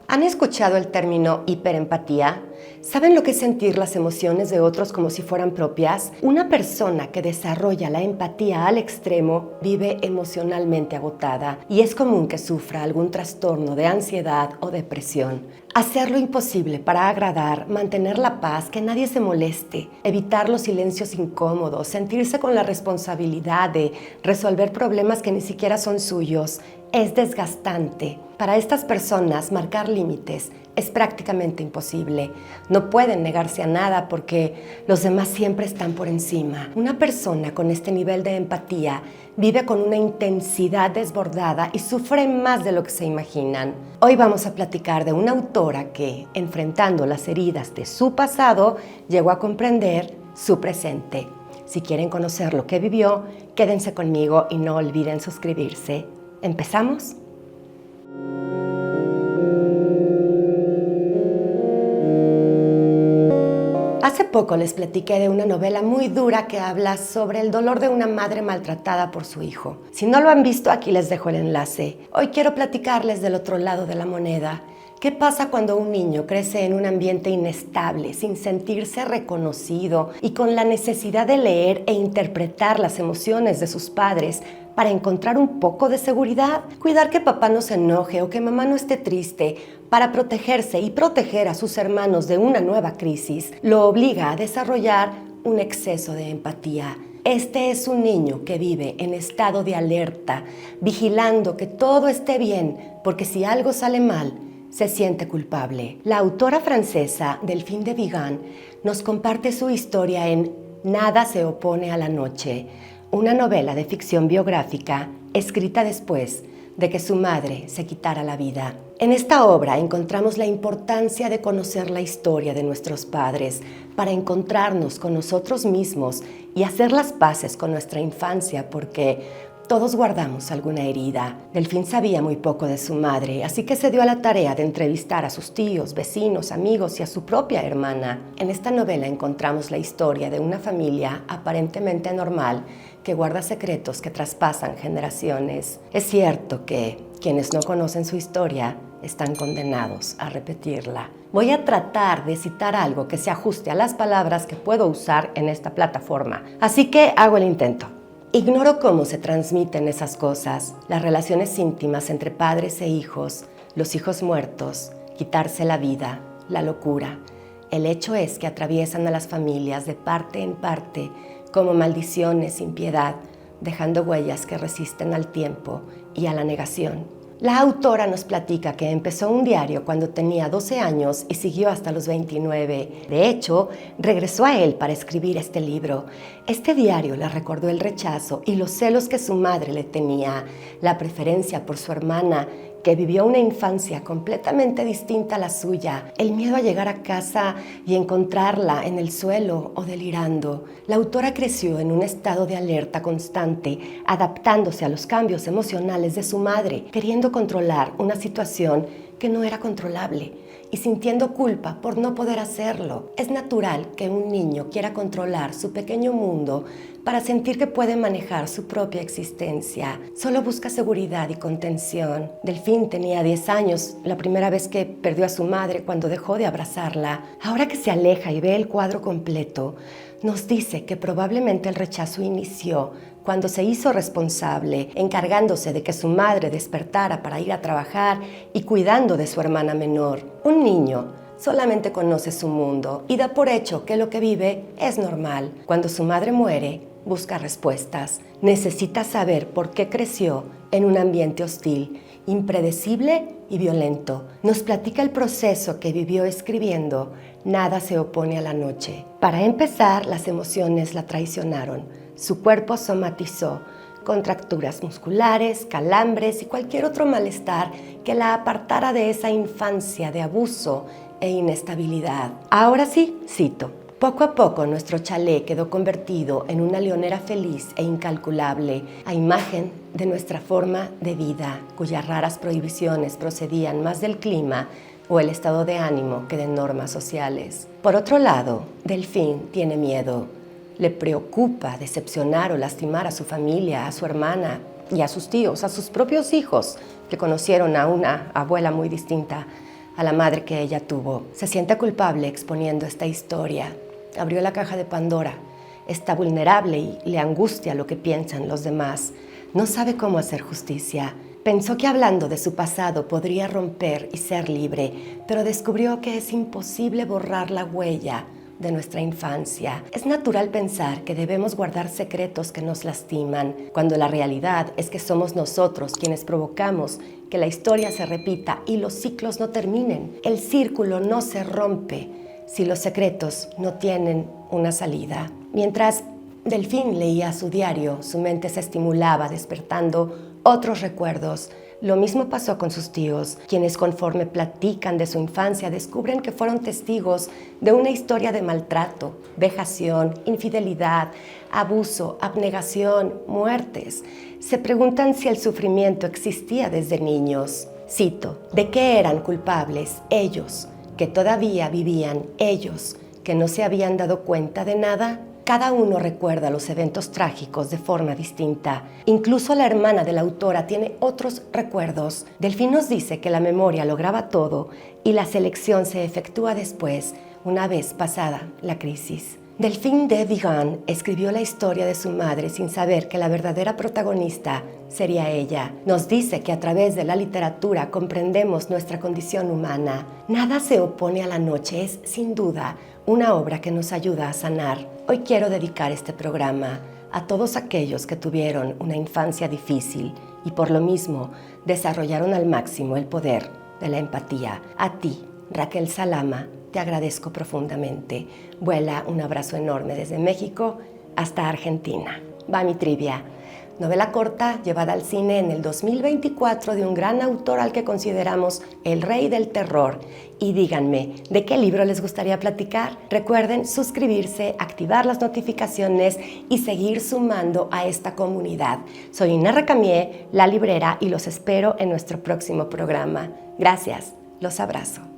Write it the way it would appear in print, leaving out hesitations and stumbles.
¿Han escuchado el término hiperempatía? ¿Saben lo que es sentir las emociones de otros como si fueran propias? Una persona que desarrolla la empatía al extremo vive emocionalmente agotada y es común que sufra algún trastorno de ansiedad o depresión. Hacer lo imposible para agradar, mantener la paz, que nadie se moleste, evitar los silencios incómodos, sentirse con la responsabilidad de resolver problemas que ni siquiera son suyos, es desgastante. Para estas personas, marcar límites es prácticamente imposible. No pueden negarse a nada porque los demás siempre están por encima. Una persona con este nivel de empatía vive con una intensidad desbordada y sufre más de lo que se imaginan. Hoy vamos a platicar de una autora que, enfrentando las heridas de su pasado, llegó a comprender su presente. Si quieren conocer lo que vivió, quédense conmigo y no olviden suscribirse. ¿Empezamos? Hace poco les platiqué de una novela muy dura que habla sobre el dolor de una madre maltratada por su hijo. Si no lo han visto, aquí les dejo el enlace. Hoy quiero platicarles del otro lado de la moneda. ¿Qué pasa cuando un niño crece en un ambiente inestable, sin sentirse reconocido y con la necesidad de leer e interpretar las emociones de sus padres para encontrar un poco de seguridad? Cuidar que papá no se enoje o que mamá no esté triste para protegerse y proteger a sus hermanos de una nueva crisis lo obliga a desarrollar un exceso de empatía. Este es un niño que vive en estado de alerta, vigilando que todo esté bien, porque si algo sale mal, se siente culpable. La autora francesa Delphine de Vigan nos comparte su historia en Nada se opone a la noche, una novela de ficción biográfica escrita después de que su madre se quitara la vida. En esta obra encontramos la importancia de conocer la historia de nuestros padres para encontrarnos con nosotros mismos y hacer las paces con nuestra infancia, porque todos guardamos alguna herida. Delphine sabía muy poco de su madre, así que se dio a la tarea de entrevistar a sus tíos, vecinos, amigos y a su propia hermana. En esta novela encontramos la historia de una familia aparentemente normal que guarda secretos que traspasan generaciones. Es cierto que quienes no conocen su historia están condenados a repetirla. Voy a tratar de citar algo que se ajuste a las palabras que puedo usar en esta plataforma, así que hago el intento. Ignoro cómo se transmiten esas cosas, las relaciones íntimas entre padres e hijos, los hijos muertos, quitarse la vida, la locura. El hecho es que atraviesan a las familias de parte en parte como maldiciones sin piedad, dejando huellas que resisten al tiempo y a la negación. La autora nos platica que empezó un diario cuando tenía 12 años y siguió hasta los 29. De hecho, regresó a él para escribir este libro. Este diario le recordó el rechazo y los celos que su madre le tenía, la preferencia por su hermana, que vivió una infancia completamente distinta a la suya, el miedo a llegar a casa y encontrarla en el suelo o delirando. La autora creció en un estado de alerta constante, adaptándose a los cambios emocionales de su madre, queriendo controlar una situación que no era controlable y sintiendo culpa por no poder hacerlo. Es natural que un niño quiera controlar su pequeño mundo para sentir que puede manejar su propia existencia. Solo busca seguridad y contención. Delphine tenía 10 años, la primera vez que perdió a su madre cuando dejó de abrazarla. Ahora que se aleja y ve el cuadro completo, nos dice que probablemente el rechazo inició cuando se hizo responsable, encargándose de que su madre despertara para ir a trabajar y cuidando de su hermana menor. Un niño solamente conoce su mundo y da por hecho que lo que vive es normal. Cuando su madre muere, busca respuestas. Necesita saber por qué creció en un ambiente hostil, impredecible y violento. Nos platica el proceso que vivió escribiendo Nada se opone a la noche. Para empezar, las emociones la traicionaron. Su cuerpo somatizó contracturas musculares, calambres y cualquier otro malestar que la apartara de esa infancia de abuso e inestabilidad. Ahora sí, cito: poco a poco nuestro chalet quedó convertido en una leonera feliz e incalculable, a imagen de nuestra forma de vida, cuyas raras prohibiciones procedían más del clima o el estado de ánimo que de normas sociales. Por otro lado, Delphine tiene miedo. Le preocupa decepcionar o lastimar a su familia, a su hermana y a sus tíos, a sus propios hijos, que conocieron a una abuela muy distinta a la madre que ella tuvo. Se siente culpable exponiendo esta historia. Abrió la caja de Pandora. Está vulnerable y le angustia lo que piensan los demás. No sabe cómo hacer justicia. Pensó que hablando de su pasado podría romper y ser libre, pero descubrió que es imposible borrar la huella de nuestra infancia. Es natural pensar que debemos guardar secretos que nos lastiman, cuando la realidad es que somos nosotros quienes provocamos que la historia se repita y los ciclos no terminen. El círculo no se rompe si los secretos no tienen una salida. Mientras Delfín leía su diario, su mente se estimulaba, despertando otros recuerdos. Lo mismo pasó con sus tíos, quienes conforme platican de su infancia descubren que fueron testigos de una historia de maltrato, vejación, infidelidad, abuso, abnegación, muertes. Se preguntan si el sufrimiento existía desde niños. Cito, ¿de qué eran culpables ellos, que todavía vivían ellos, que no se habían dado cuenta de nada? Cada uno recuerda los eventos trágicos de forma distinta. Incluso la hermana de la autora tiene otros recuerdos. Delfín nos dice que la memoria lo graba todo y la selección se efectúa después, una vez pasada la crisis. Delphine de Vigan escribió la historia de su madre sin saber que la verdadera protagonista sería ella. Nos dice que a través de la literatura comprendemos nuestra condición humana. Nada se opone a la noche es, sin duda, una obra que nos ayuda a sanar. Hoy quiero dedicar este programa a todos aquellos que tuvieron una infancia difícil y por lo mismo desarrollaron al máximo el poder de la empatía. A ti, Raquel Salama, te agradezco profundamente. Vuela un abrazo enorme desde México hasta Argentina. Va mi trivia. Novela corta llevada al cine en el 2024 de un gran autor al que consideramos el rey del terror. Y díganme, ¿de qué libro les gustaría platicar? Recuerden suscribirse, activar las notificaciones y seguir sumando a esta comunidad. Soy Inés Recamier, la librera, y los espero en nuestro próximo programa. Gracias, los abrazo.